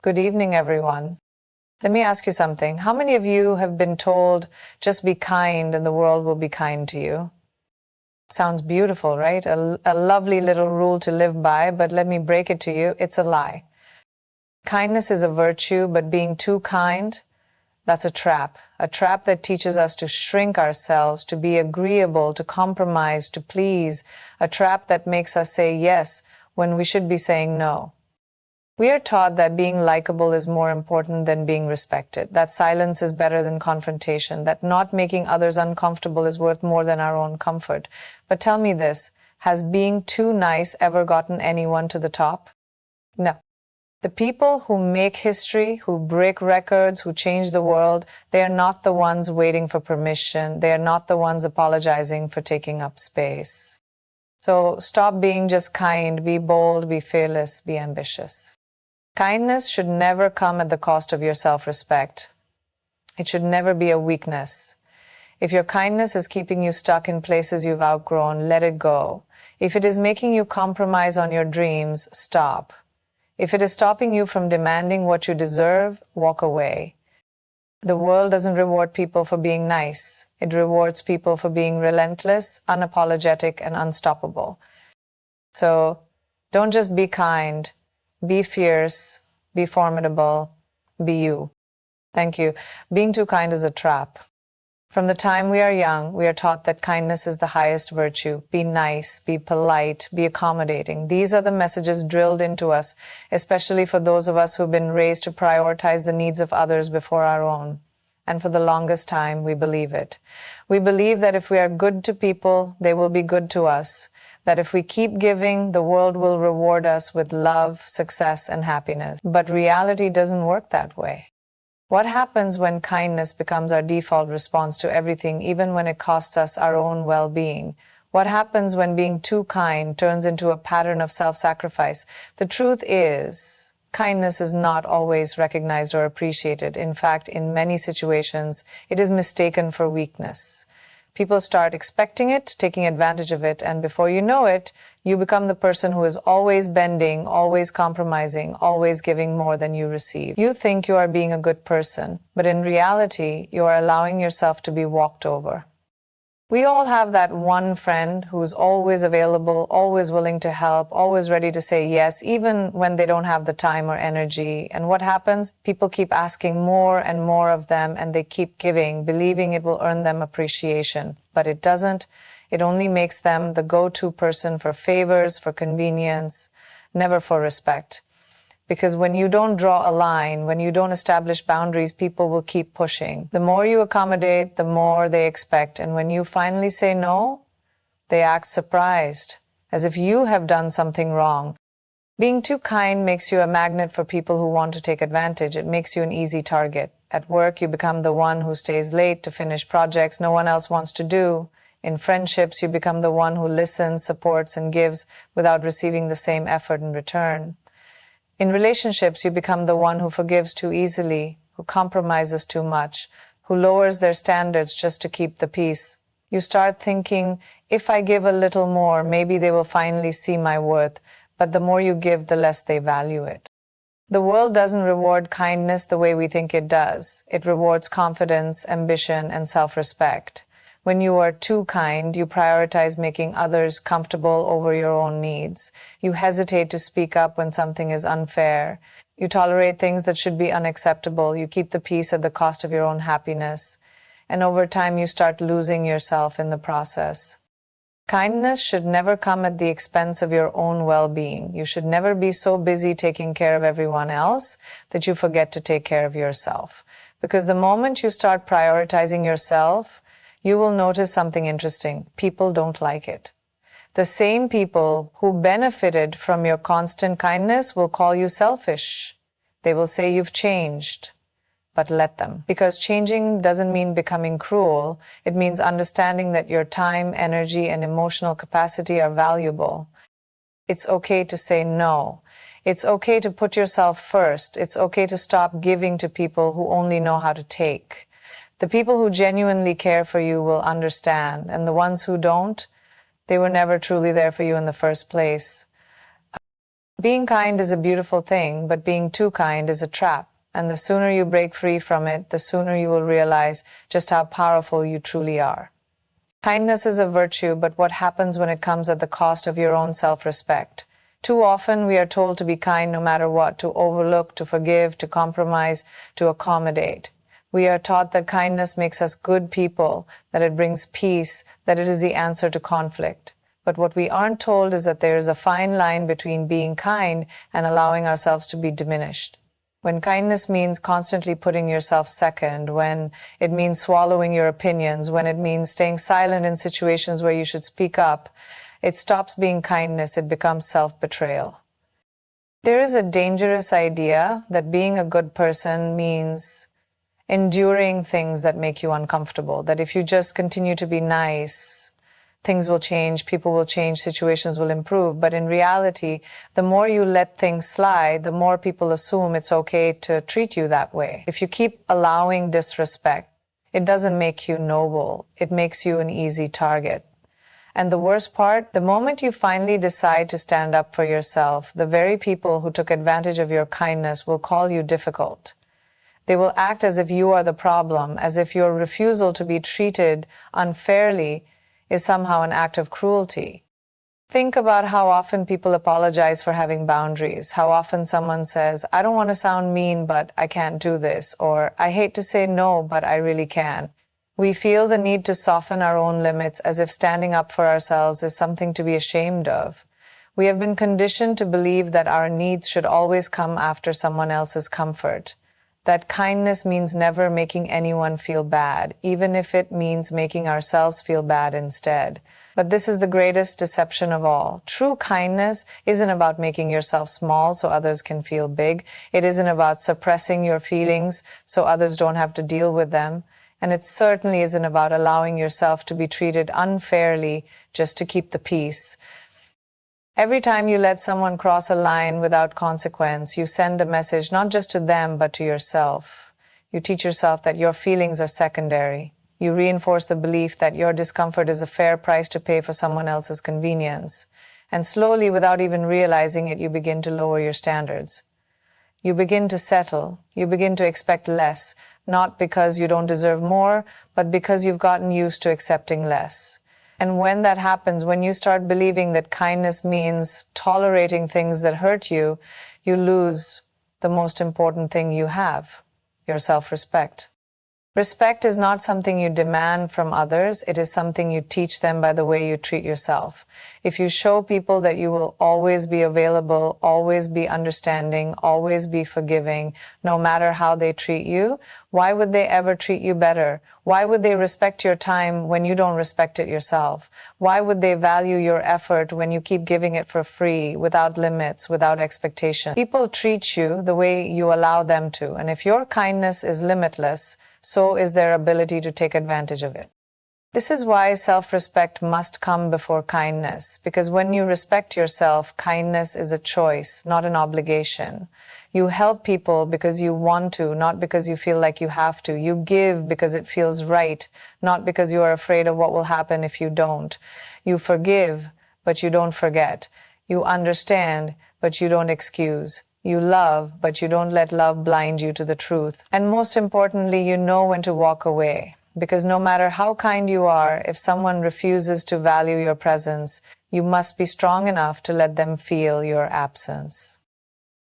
Good evening, everyone. Let me ask you something. How many of you have been told, just be kind and the world will be kind to you? Sounds beautiful, right? A lovely little rule to live by, but let me break it to you. It's a lie. Kindness is a virtue, but being too kind, that's a trap that teaches us to shrink ourselves, to be agreeable, to compromise, to please, a trap that makes us say yes when we should be saying no. We are taught that being likable is more important than being respected, that silence is better than confrontation, that not making others uncomfortable is worth more than our own comfort. But tell me this, has being too nice ever gotten anyone to the top? No. The people who make history, who break records, who change the world, they are not the ones waiting for permission. They are not the ones apologizing for taking up space. So stop being just kind, be bold, be fearless, be ambitious. Kindness should never come at the cost of your self-respect. It should never be a weakness. If your kindness is keeping you stuck in places you've outgrown, let it go. If it is making you compromise on your dreams, stop. If it is stopping you from demanding what you deserve, walk away. The world doesn't reward people for being nice. It rewards people for being relentless, unapologetic, and unstoppable. So don't just be kind. Be fierce, be formidable, be you. Thank you. Being too kind is a trap. From the time we are young, we are taught that kindness is the highest virtue. Be nice, be polite, be accommodating. These are the messages drilled into us, especially for those of us who've been raised to prioritize the needs of others before our own. And for the longest time, we believe it. We believe that if we are good to people, they will be good to us. That if we keep giving, the world will reward us with love, success, and happiness. But reality doesn't work that way. What happens when kindness becomes our default response to everything, even when it costs us our own well-being? What happens when being too kind turns into a pattern of self-sacrifice? The truth is, kindness is not always recognized or appreciated. In fact, in many situations, it is mistaken for weakness. People start expecting it, taking advantage of it, and before you know it, you become the person who is always bending, always compromising, always giving more than you receive. You think you are being a good person, but in reality, you are allowing yourself to be walked over. We all have that one friend who's always available, always willing to help, always ready to say yes, even when they don't have the time or energy. And what happens? People keep asking more and more of them, and they keep giving, believing it will earn them appreciation. But it doesn't. It only makes them the go-to person for favors, for convenience, never for respect. Because when you don't draw a line, when you don't establish boundaries, people will keep pushing. The more you accommodate, the more they expect. And when you finally say no, they act surprised, as if you have done something wrong. Being too kind makes you a magnet for people who want to take advantage. It makes you an easy target. At work, you become the one who stays late to finish projects no one else wants to do. In friendships, you become the one who listens, supports, and gives without receiving the same effort in return. In relationships, you become the one who forgives too easily, who compromises too much, who lowers their standards just to keep the peace. You start thinking, if I give a little more, maybe they will finally see my worth. But the more you give, the less they value it. The world doesn't reward kindness the way we think it does. It rewards confidence, ambition, and self-respect. When you are too kind, you prioritize making others comfortable over your own needs. You hesitate to speak up when something is unfair. You tolerate things that should be unacceptable. You keep the peace at the cost of your own happiness. And over time, you start losing yourself in the process. Kindness should never come at the expense of your own well-being. You should never be so busy taking care of everyone else that you forget to take care of yourself. Because the moment you start prioritizing yourself, you will notice something interesting. People don't like it. The same people who benefited from your constant kindness will call you selfish. They will say you've changed. But let them. Because changing doesn't mean becoming cruel. It means understanding that your time, energy, and emotional capacity are valuable. It's okay to say no. It's okay to put yourself first. It's okay to stop giving to people who only know how to take. The people who genuinely care for you will understand, and the ones who don't, they were never truly there for you in the first place. Being kind is a beautiful thing, but being too kind is a trap. And the sooner you break free from it, the sooner you will realize just how powerful you truly are. Kindness is a virtue, but what happens when it comes at the cost of your own self-respect? Too often we are told to be kind no matter what, to overlook, to forgive, to compromise, to accommodate. We are taught that kindness makes us good people, that it brings peace, that it is the answer to conflict. But what we aren't told is that there is a fine line between being kind and allowing ourselves to be diminished. When kindness means constantly putting yourself second, when it means swallowing your opinions, when it means staying silent in situations where you should speak up, it stops being kindness, it becomes self-betrayal. There is a dangerous idea that being a good person means enduring things that make you uncomfortable, that if you just continue to be nice, things will change, people will change, situations will improve. But in reality, the more you let things slide, the more people assume it's okay to treat you that way. If you keep allowing disrespect, it doesn't make you noble. It makes you an easy target. And the worst part, the moment you finally decide to stand up for yourself, the very people who took advantage of your kindness will call you difficult. They will act as if you are the problem, as if your refusal to be treated unfairly is somehow an act of cruelty. Think about how often people apologize for having boundaries, how often someone says, I don't want to sound mean, but I can't do this, or I hate to say no, but I really can. We feel the need to soften our own limits as if standing up for ourselves is something to be ashamed of. We have been conditioned to believe that our needs should always come after someone else's comfort, that kindness means never making anyone feel bad, even if it means making ourselves feel bad instead. But this is the greatest deception of all. True kindness isn't about making yourself small so others can feel big. It isn't about suppressing your feelings so others don't have to deal with them. And it certainly isn't about allowing yourself to be treated unfairly just to keep the peace. Every time you let someone cross a line without consequence, you send a message not just to them, but to yourself. You teach yourself that your feelings are secondary. You reinforce the belief that your discomfort is a fair price to pay for someone else's convenience. And slowly, without even realizing it, you begin to lower your standards. You begin to settle. You begin to expect less, not because you don't deserve more, but because you've gotten used to accepting less. And when that happens, when you start believing that kindness means tolerating things that hurt you, you lose the most important thing you have, your self-respect. Respect is not something you demand from others. It is something you teach them by the way you treat yourself. If you show people that you will always be available, always be understanding, always be forgiving, no matter how they treat you, why would they ever treat you better? Why would they respect your time when you don't respect it yourself? Why would they value your effort when you keep giving it for free, without limits, without expectation? People treat you the way you allow them to. And if your kindness is limitless, so is their ability to take advantage of it. This is why self-respect must come before kindness, because when you respect yourself, kindness is a choice, not an obligation. You help people because you want to, not because you feel like you have to. You give because it feels right, not because you are afraid of what will happen if you don't. You forgive, but you don't forget. You understand, but you don't excuse. You love, but you don't let love blind you to the truth. And most importantly, you know when to walk away. Because no matter how kind you are, if someone refuses to value your presence, you must be strong enough to let them feel your absence.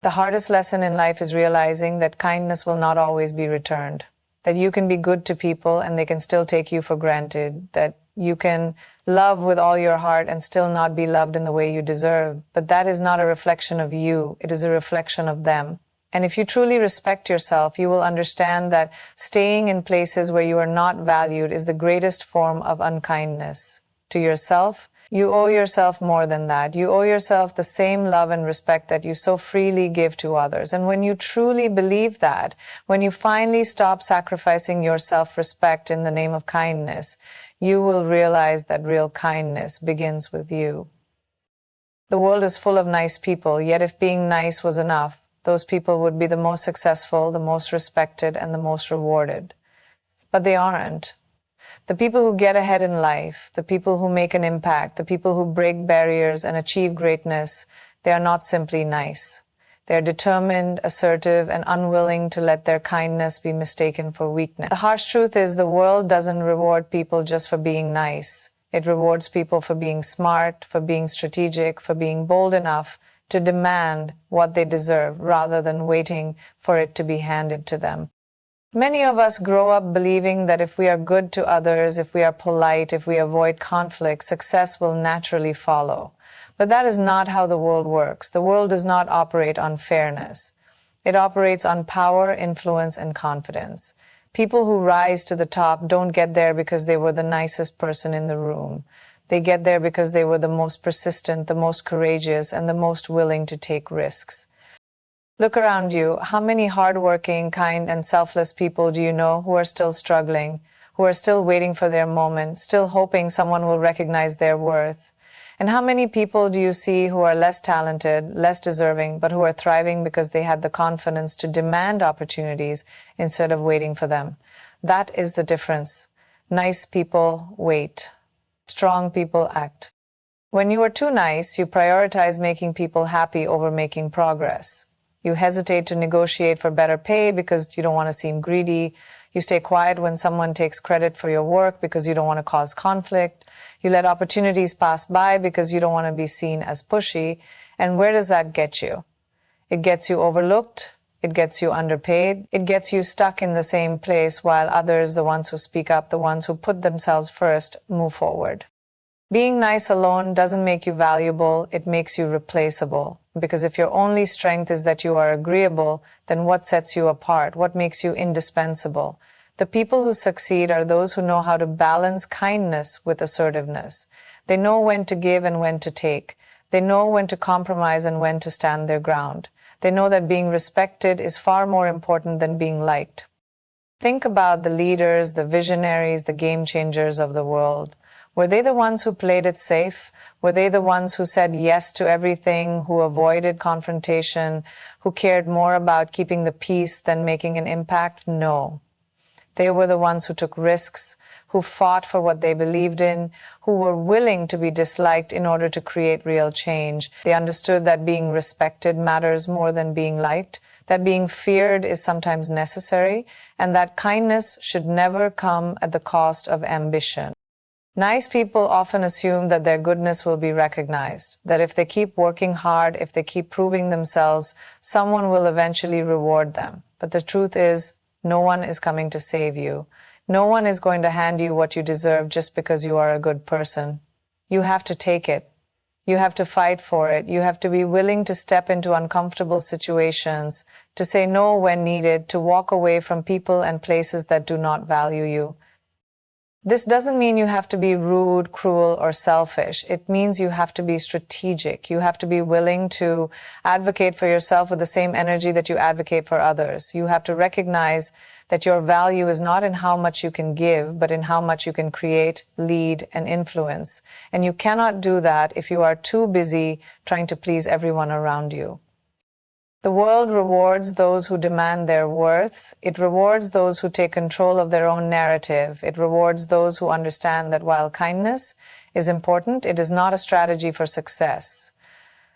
The hardest lesson in life is realizing that kindness will not always be returned. That you can be good to people and they can still take you for granted. That you can love with all your heart and still not be loved in the way you deserve. But that is not a reflection of you. It is a reflection of them. And if you truly respect yourself, you will understand that staying in places where you are not valued is the greatest form of unkindness to yourself. You owe yourself more than that. You owe yourself the same love and respect that you so freely give to others. And when you truly believe that, when you finally stop sacrificing your self-respect in the name of kindness, you will realize that real kindness begins with you. The world is full of nice people, yet if being nice was enough, those people would be the most successful, the most respected, and the most rewarded. But they aren't. The people who get ahead in life, the people who make an impact, the people who break barriers and achieve greatness, They are not simply nice. They are determined, assertive, and unwilling to let their kindness be mistaken for weakness. The harsh truth is the world doesn't reward people just for being nice. It rewards people for being smart, for being strategic, for being bold enough to demand what they deserve rather than waiting for it to be handed to them. Many of us grow up believing that if we are good to others, if we are polite, if we avoid conflict, success will naturally follow. But that is not how the world works. The world does not operate on fairness. It operates on power, influence, and confidence. People who rise to the top don't get there because they were the nicest person in the room. They get there because they were the most persistent, the most courageous, and the most willing to take risks. Look around you. How many hardworking, kind, and selfless people do you know who are still struggling, who are still waiting for their moment, still hoping someone will recognize their worth? And how many people do you see who are less talented, less deserving, but who are thriving because they had the confidence to demand opportunities instead of waiting for them? That is the difference. Nice people wait. Strong people act. When you are too nice, you prioritize making people happy over making progress. You hesitate to negotiate for better pay because you don't want to seem greedy. You stay quiet when someone takes credit for your work because you don't want to cause conflict. You let opportunities pass by because you don't want to be seen as pushy. And where does that get you? It gets you overlooked. It gets you underpaid. It gets you stuck in the same place while others, the ones who speak up, the ones who put themselves first, move forward. Being nice alone doesn't make you valuable, it makes you replaceable. Because if your only strength is that you are agreeable, then what sets you apart? What makes you indispensable? The people who succeed are those who know how to balance kindness with assertiveness. They know when to give and when to take. They know when to compromise and when to stand their ground. They know that being respected is far more important than being liked. Think about the leaders, the visionaries, the game changers of the world. Were they the ones who played it safe? Were they the ones who said yes to everything, who avoided confrontation, who cared more about keeping the peace than making an impact? No. They were the ones who took risks, who fought for what they believed in, who were willing to be disliked in order to create real change. They understood that being respected matters more than being liked, that being feared is sometimes necessary, and that kindness should never come at the cost of ambition. Nice people often assume that their goodness will be recognized, that if they keep working hard, if they keep proving themselves, someone will eventually reward them. But the truth is, no one is coming to save you. No one is going to hand you what you deserve just because you are a good person. You have to take it. You have to fight for it. You have to be willing to step into uncomfortable situations, to say no when needed, to walk away from people and places that do not value you. This doesn't mean you have to be rude, cruel, or selfish. It means you have to be strategic. You have to be willing to advocate for yourself with the same energy that you advocate for others. You have to recognize that your value is not in how much you can give, but in how much you can create, lead, and influence. And you cannot do that if you are too busy trying to please everyone around you. The world rewards those who demand their worth. It rewards those who take control of their own narrative. It rewards those who understand that while kindness is important, it is not a strategy for success.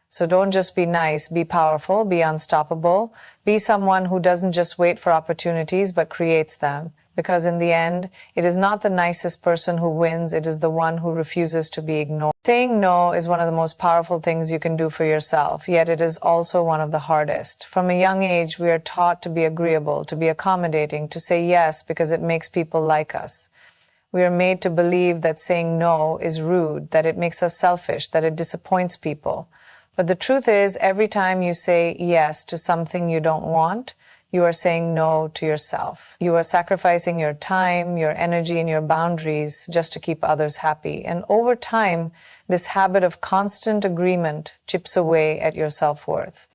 So don't just be nice, be powerful, be unstoppable, be someone who doesn't just wait for opportunities but creates them. Because in the end, it is not the nicest person who wins, it is the one who refuses to be ignored. Saying no is one of the most powerful things you can do for yourself, yet it is also one of the hardest. From a young age, we are taught to be agreeable, to be accommodating, to say yes because it makes people like us. We are made to believe that saying no is rude, that it makes us selfish, that it disappoints people. But the truth is, every time you say yes to something you don't want, you are saying no to yourself. You are sacrificing your time, your energy, and your boundaries just to keep others happy. And over time, this habit of constant agreement chips away at your self-worth.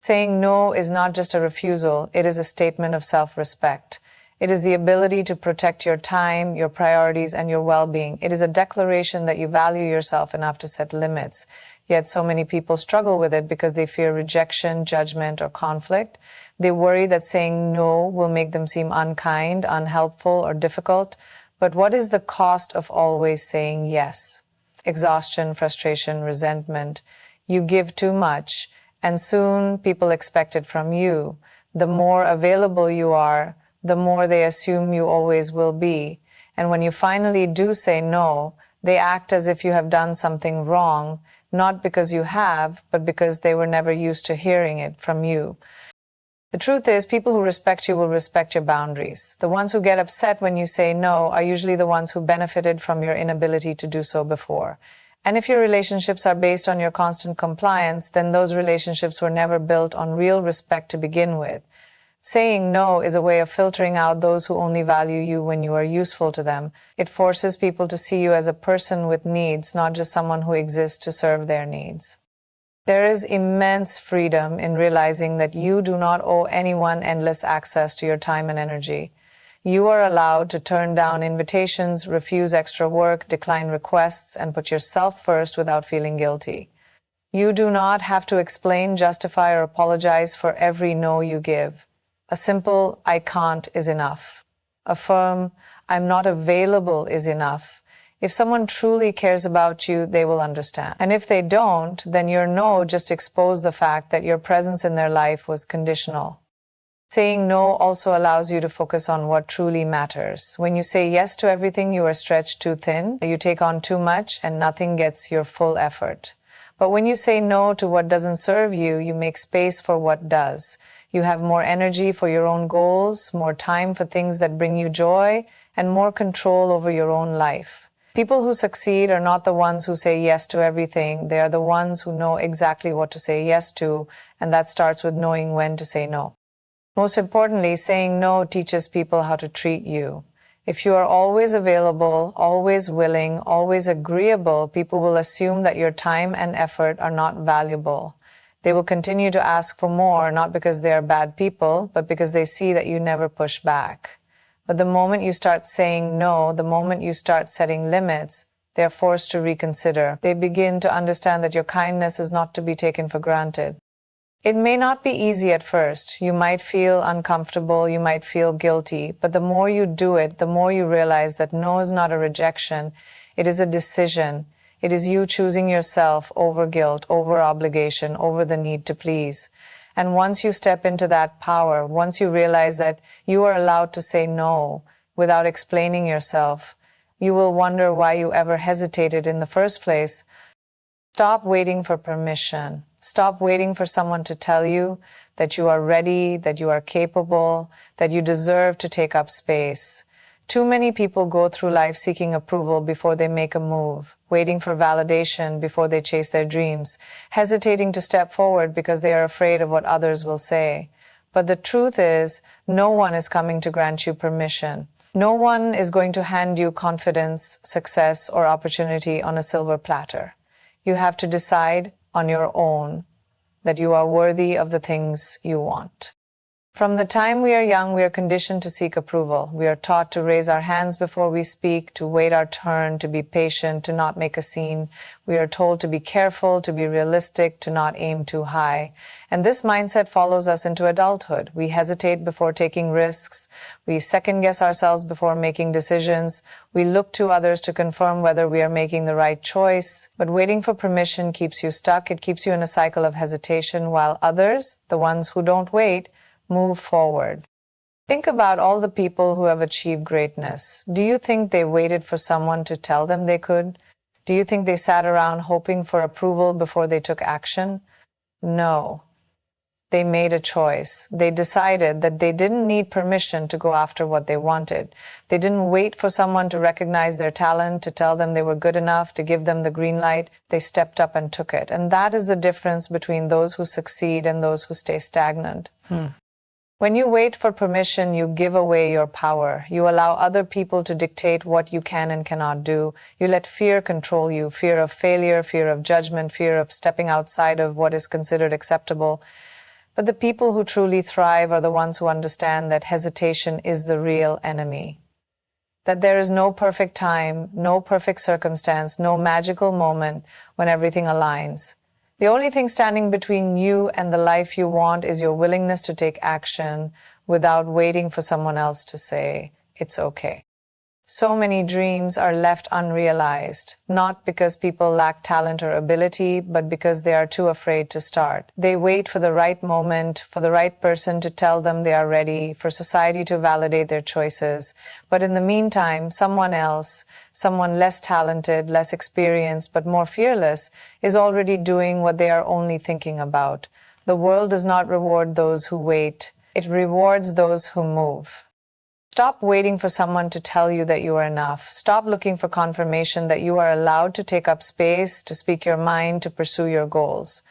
Saying no is not just a refusal, it is a statement of self-respect. It is the ability to protect your time, your priorities, and your well-being. It is a declaration that you value yourself enough to set limits. Yet so many people struggle with it because they fear rejection, judgment, or conflict. They worry that saying no will make them seem unkind, unhelpful, or difficult. But what is the cost of always saying yes? Exhaustion, frustration, resentment. You give too much, and soon people expect it from you. The more available you are, the more they assume you always will be. And when you finally do say no, they act as if you have done something wrong, not because you have, but because they were never used to hearing it from you. The truth is, people who respect you will respect your boundaries. The ones who get upset when you say no are usually the ones who benefited from your inability to do so before. And if your relationships are based on your constant compliance, then those relationships were never built on real respect to begin with. Saying no is a way of filtering out those who only value you when you are useful to them. It forces people to see you as a person with needs, not just someone who exists to serve their needs. There is immense freedom in realizing that you do not owe anyone endless access to your time and energy. You are allowed to turn down invitations, refuse extra work, decline requests, and put yourself first without feeling guilty. You do not have to explain, justify, or apologize for every no you give. A simple "I can't" is enough. A firm "I'm not available" is enough. If someone truly cares about you, they will understand. And if they don't, then your no just exposed the fact that your presence in their life was conditional. Saying no also allows you to focus on what truly matters. When you say yes to everything, you are stretched too thin, you take on too much, and nothing gets your full effort. But when you say no to what doesn't serve you, you make space for what does. You have more energy for your own goals, more time for things that bring you joy, and more control over your own life. People who succeed are not the ones who say yes to everything. They are the ones who know exactly what to say yes to, and that starts with knowing when to say no. Most importantly, saying no teaches people how to treat you. If you are always available, always willing, always agreeable, people will assume that your time and effort are not valuable. They will continue to ask for more, not because they are bad people, but because they see that you never push back. But the moment you start saying no, the moment you start setting limits, they are forced to reconsider. They begin to understand that your kindness is not to be taken for granted. It may not be easy at first. You might feel uncomfortable, you might feel guilty, but the more you do it, the more you realize that no is not a rejection, it is a decision. It is you choosing yourself over guilt, over obligation, over the need to please. And once you step into that power, once you realize that you are allowed to say no without explaining yourself, you will wonder why you ever hesitated in the first place. Stop waiting for permission. Stop waiting for someone to tell you that you are ready, that you are capable, that you deserve to take up space. Too many people go through life seeking approval before they make a move, waiting for validation before they chase their dreams, hesitating to step forward because they are afraid of what others will say. But the truth is, no one is coming to grant you permission. No one is going to hand you confidence, success, or opportunity on a silver platter. You have to decide on your own that you are worthy of the things you want. From the time we are young, we are conditioned to seek approval. We are taught to raise our hands before we speak, to wait our turn, to be patient, to not make a scene. We are told to be careful, to be realistic, to not aim too high. And this mindset follows us into adulthood. We hesitate before taking risks. We second-guess ourselves before making decisions. We look to others to confirm whether we are making the right choice. But waiting for permission keeps you stuck. It keeps you in a cycle of hesitation, while others, the ones who don't wait, move forward. Think about all the people who have achieved greatness. Do you think they waited for someone to tell them they could? Do you think they sat around hoping for approval before they took action? No. They made a choice. They decided that they didn't need permission to go after what they wanted. They didn't wait for someone to recognize their talent, to tell them they were good enough, to give them the green light. They stepped up and took it. And that is the difference between those who succeed and those who stay stagnant. When you wait for permission, you give away your power. You allow other people to dictate what you can and cannot do. You let fear control you, fear of failure, fear of judgment, fear of stepping outside of what is considered acceptable. But the people who truly thrive are the ones who understand that hesitation is the real enemy. That there is no perfect time, no perfect circumstance, no magical moment when everything aligns. The only thing standing between you and the life you want is your willingness to take action without waiting for someone else to say, it's okay. So many dreams are left unrealized, not because people lack talent or ability, but because they are too afraid to start. They wait for the right moment, for the right person to tell them they are ready, for society to validate their choices. But in the meantime, someone else, someone less talented, less experienced, but more fearless, is already doing what they are only thinking about. The world does not reward those who wait. It rewards those who move. Stop waiting for someone to tell you that you are enough. Stop looking for confirmation that you are allowed to take up space, to speak your mind, to pursue your goals.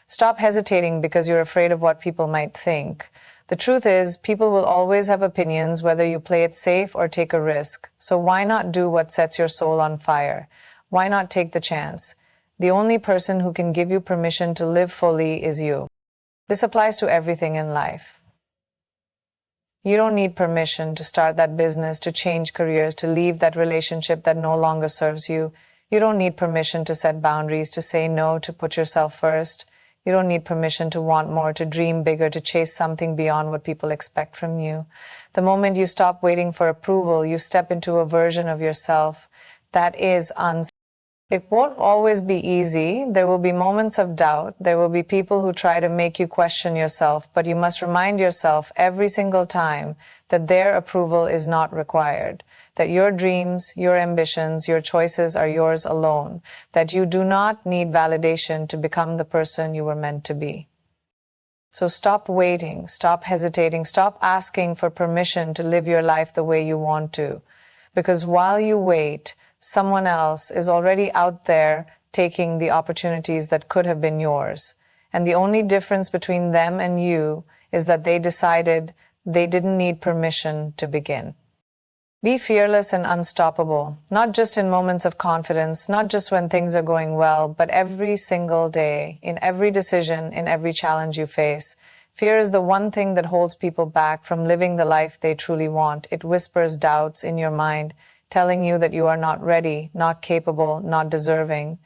Stop hesitating because you're afraid of what people might think. The truth is, people will always have opinions whether you play it safe or take a risk. So why not do what sets your soul on fire? Why not take the chance? The only person who can give you permission to live fully is you. This applies to everything in life. You don't need permission to start that business, to change careers, to leave that relationship that no longer serves you. You don't need permission to set boundaries, to say no, to put yourself first. You don't need permission to want more, to dream bigger, to chase something beyond what people expect from you. The moment you stop waiting for approval, you step into a version of yourself that is unselfish. It won't always be easy. There will be moments of doubt. There will be people who try to make you question yourself, but you must remind yourself every single time that their approval is not required, that your dreams, your ambitions, your choices are yours alone, that you do not need validation to become the person you were meant to be. So stop waiting, stop hesitating, stop asking for permission to live your life the way you want to, because while you wait, someone else is already out there taking the opportunities that could have been yours. And the only difference between them and you is that they decided they didn't need permission to begin. Be fearless and unstoppable, not just in moments of confidence, not just when things are going well, but every single day, in every decision, in every challenge you face. Fear is the one thing that holds people back from living the life they truly want. It whispers doubts in your mind, telling you that you are not ready, not capable, not deserving.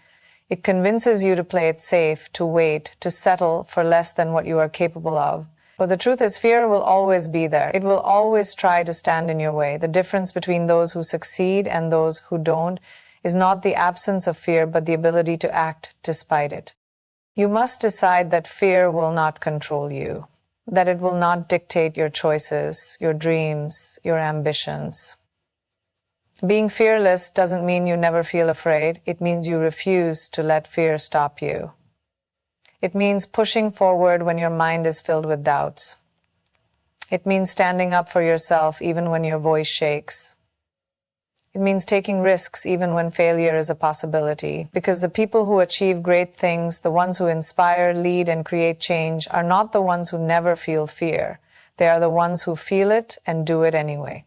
It convinces you to play it safe, to wait, to settle for less than what you are capable of. But the truth is, fear will always be there. It will always try to stand in your way. The difference between those who succeed and those who don't is not the absence of fear, but the ability to act despite it. You must decide that fear will not control you, that it will not dictate your choices, your dreams, your ambitions. Being fearless doesn't mean you never feel afraid. It means you refuse to let fear stop you. It means pushing forward when your mind is filled with doubts. It means standing up for yourself even when your voice shakes. It means taking risks even when failure is a possibility. Because the people who achieve great things, the ones who inspire, lead, and create change, are not the ones who never feel fear. They are the ones who feel it and do it anyway.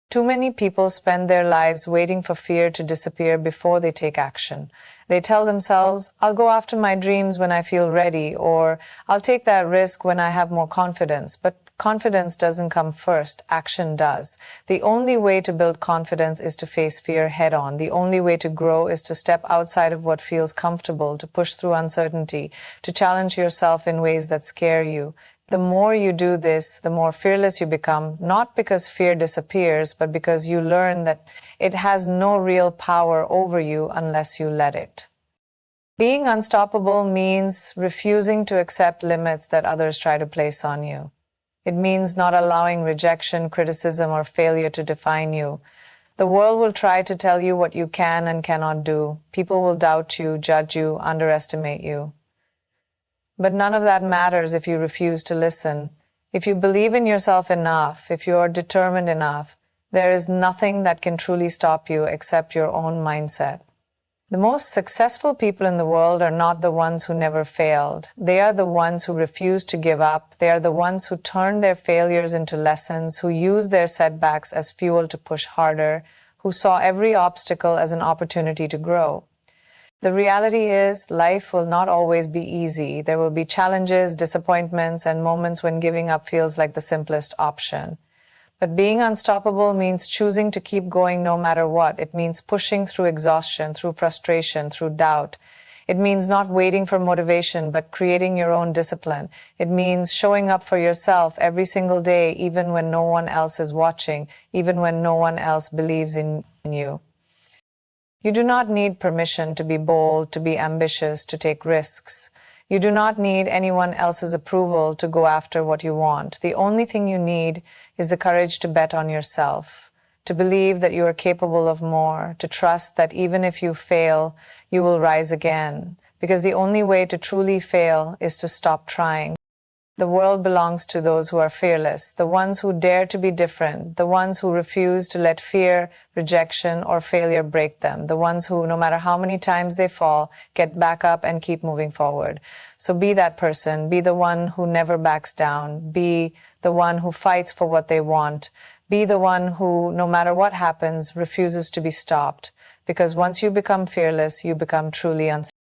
Too many people spend their lives waiting for fear to disappear before they take action. They tell themselves, I'll go after my dreams when I feel ready, or I'll take that risk when I have more confidence. But confidence doesn't come first, action does. The only way to build confidence is to face fear head on. The only way to grow is to step outside of what feels comfortable, to push through uncertainty, to challenge yourself in ways that scare you. The more you do this, the more fearless you become, not because fear disappears, but because you learn that it has no real power over you unless you let it. Being unstoppable means refusing to accept limits that others try to place on you. It means not allowing rejection, criticism, or failure to define you. The world will try to tell you what you can and cannot do. People will doubt you, judge you, underestimate you. But none of that matters if you refuse to listen. If you believe in yourself enough, if you are determined enough, there is nothing that can truly stop you except your own mindset. The most successful people in the world are not the ones who never failed. They are the ones who refuse to give up. They are the ones who turn their failures into lessons, who use their setbacks as fuel to push harder, who saw every obstacle as an opportunity to grow. The reality is, life will not always be easy. There will be challenges, disappointments, and moments when giving up feels like the simplest option. But being unstoppable means choosing to keep going no matter what. It means pushing through exhaustion, through frustration, through doubt. It means not waiting for motivation, but creating your own discipline. It means showing up for yourself every single day, even when no one else is watching, even when no one else believes in you. You do not need permission to be bold, to be ambitious, to take risks. You do not need anyone else's approval to go after what you want. The only thing you need is the courage to bet on yourself, to believe that you are capable of more, to trust that even if you fail, you will rise again. Because the only way to truly fail is to stop trying. The world belongs to those who are fearless, the ones who dare to be different, the ones who refuse to let fear, rejection, or failure break them, the ones who, no matter how many times they fall, get back up and keep moving forward. So be that person, be the one who never backs down, be the one who fights for what they want, be the one who, no matter what happens, refuses to be stopped. Because once you become fearless, you become truly unstoppable.